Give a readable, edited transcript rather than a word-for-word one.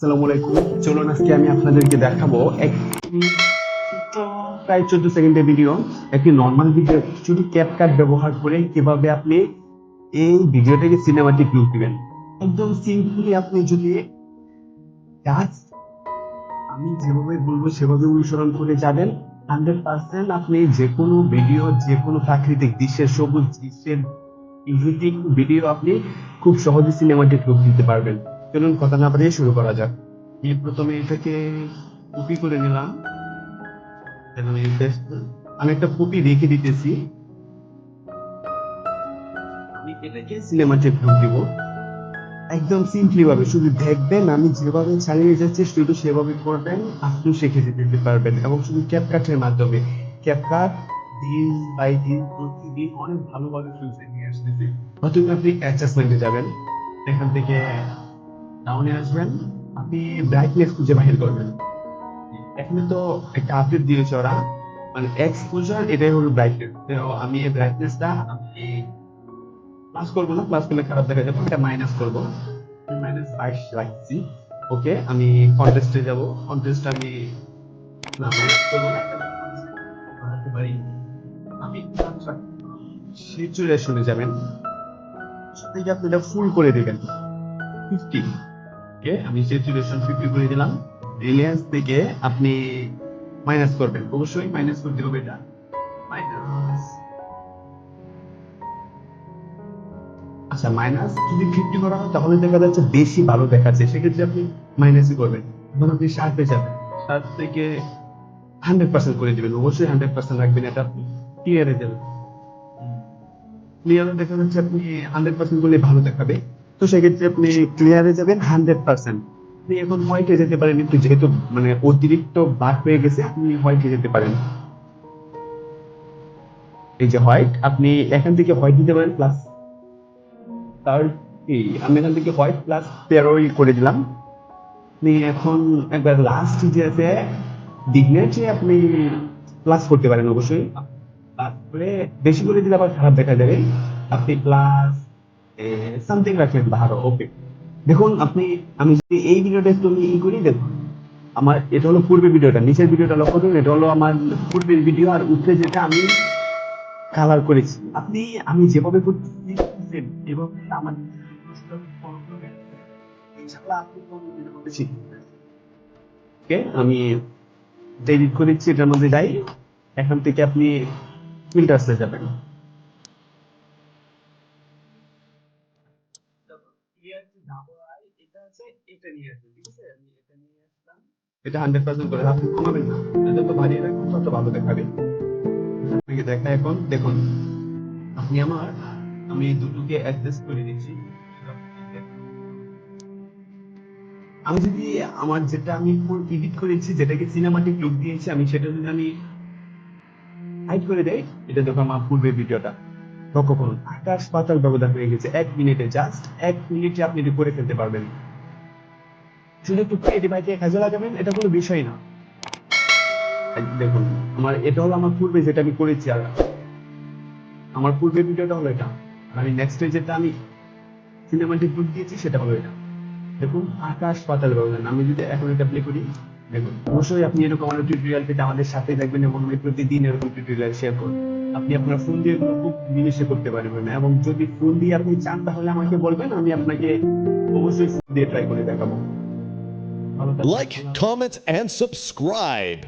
আসসালামু আলাইকুম। চলুন আজকে আমি আপনাদেরকে দেখাবো প্রায় 14 সেকেন্ডের ভিডিও, একটি নর্মাল ভিডিও শুধু ক্যাপকাট ব্যবহার করে কিভাবে আপনি এই ভিডিওটাকে সিনেমাটিক লুক দিবেন। একদম সিম্পলি আপনি যদি জাস্ট আমি যেভাবে বলবো সেভাবে অনুসরণ করে যাবেন, 100% আপনি যে কোনো ভিডিও, যে কোনো প্রাকৃতিক দৃশ্যের, সবুজ দৃশ্যের এভরিথিং ভিডিও আপনি খুব সহজে সিনেমাটিক লুক দিতে পারবেন। চলুন কথা না বাড়িয়ে শুরু করা যাক। প্রথমে এটাকে কপি করে নিলাম। আমি একটা কপি রেখে দিতেছি। আমি এটাকে সিনেমাটিক লুক দিব একদম সিম্পলি ভাবে। শুধু দেখবেন, আমি যেভাবে চালিয়ে যাচ্ছি শুধু সেভাবে করবেন, আপনি শিখে যেতে পারবেন। এবং শুধু ক্যাপকাটের মাধ্যমে, ক্যাপকাট দিন বাই দিন প্রতিদিন অনেক ভালোভাবে ফিউচার নিয়ে আসতেছে। প্রথমে আপনি অ্যাডজাস্টমেন্টে যাবেন, এখান থেকে ডাউনে আসবেন, আপনি ব্রাইটনেস খুঁজে বাহির করবেন। এখানে তো একটা আপডেট দিয়েছে ওরা, মানে এক্সপোজার এটাই হলো ব্রাইটনেস। তো আমি এই ব্রাইটনেসটা আমি প্লাস করবো না, প্লাস করলে খারাপ দেখা যাবে, এটা মাইনাস করবো। -22 রাখছি। ওকে, আমি কন্টেস্টে যাব। কন্টেস্ট আমি বাড়াতে পারি। আপনি স্যাচুরেশনে যাবেন, থেকে আপনি এটা ফুল করে দিবেন 50। ওকে, আমি স্যাচুরেশন 50 করে দিলাম। রিলিয়ান্স থেকে আপনি মাইনাস করবেন, অবশ্যই মাইনাস করতে হবে। এটা মাইনাস, আচ্ছা মাইনাস যদি 50 করা হয় তাহলে দেখা যাচ্ছে বেশি ভালো দেখাচ্ছে, সেক্ষেত্রে আপনি মাইনাসই করবেন। এখন আপনি শার্পে যাবেন, শার্প থেকে 100% করে দিবেন, অবশ্যই 100% রাখবেন। এটা আপনি ক্লিয়ারে যাবেন, ক্লিয়ারে দেখা যাচ্ছে আপনি 100% করলে ভালো দেখাবে। তো সেক্ষেত্রে আপনি ক্লিয়ারে যাবেন 100%। আপনি এখন হোয়াইটে যেতে পারেন, কিন্তু যেহেতু মানে অতিরিক্ত ব্ল্যাক হয়ে গেছে, আপনি হোয়াইটে যেতে পারেন। এই যে হোয়াইট, আপনি এখান থেকে হোয়াইট দিতে পারেন প্লাস 30। আমি এখান থেকে হোয়াইট প্লাস 13 করে দিলাম। আপনি এখন একবার লাস্ট যে আছে ডিগনেটে আপনি প্লাস করতে পারেন, অবশ্যই প্লাস করে বেশি করে দিলে আবার খারাপ দেখা যাবে। আপনি প্লাস সামথিং রাখলেন ভালো। ওকে, দেখুন আপনি, আমি যদি এই ভিডিওটা একটু আমি করি, দেখুন আমার এটা হলো পূর্বের ভিডিওটা, নিচের ভিডিওটা লক্ষ্য করুন, এটা হলো আমার পূর্বের ভিডিও, আর উপরে যেটা আমি কালার করেছি। আপনি আমি যেভাবে করতেছি এভাবে আমার follow করবেন। ইনশাআল্লাহ আপনি কোন শিখবেন। ওকে, আমি এডিট করে দিচ্ছি, এটার মধ্যে যাই। এখান থেকে আপনি ফিল্টারসে যাবেন। এটা 100% করে আপনি কমাবেন না, এটা যত বাড়িয়ে রাখবেন তত ভালো দেখাবে। আপনাকে দেখা এখন দেখুন, আপনি আমি দুটোকে অ্যাডজাস্ট করে দিচ্ছি। আমি যদি আমার যেটা আমি এডিট করেছি, যেটাকে সিনেমাটিক লুক দিয়েছি, আমি সেটা যদি আমি হাইড করে দেই, এটা দেখো আমার পূর্বের ভিডিওটা লক্ষ্য করুন, আকাশ পাতাল ব্যবধান হয়ে গেছে 1 মিনিটে। জাস্ট 1 মিনিটে আপনি এটা করে ফেলতে পারবেন। শুধু একটু ক্রিয়েটিভ আইডিয়া কাজে লাগাবেন, এটা কোনো বিষয় না। এই দেখুন, এটা হলো আমার পূর্বে যেটা আমি করেছি, আর আমার পূর্বের ভিডিওটা হলো এটা। আর আমি নেক্সট যেটা আমি সিনেমাটিক লুক দিয়েছি সেটা হলো এটা। দেখুন আকাশ পাতাল ব্যবধান। আমি যদি এখন এটা প্লে করি, দেখুন অবশ্যই আপনি এরকম আমাদের টিউটোরিয়াল পেতে আমাদের সাথে থাকবেন, এবং আমি প্রতিদিন এরকম টিউটোরিয়াল শেয়ার করব। আপনি আপনার ফোন দিয়ে এগুলো খুব মিলিশে করতে পারবেন, এবং যদি ফোন দিয়ে আপনি চান তাহলে আমাকে বলবেন, আমি আপনাকে অবশ্যই ফোন দিয়ে ট্রাই করে দেখাবো। ভালো থাকবেন। Like, comment, and subscribe.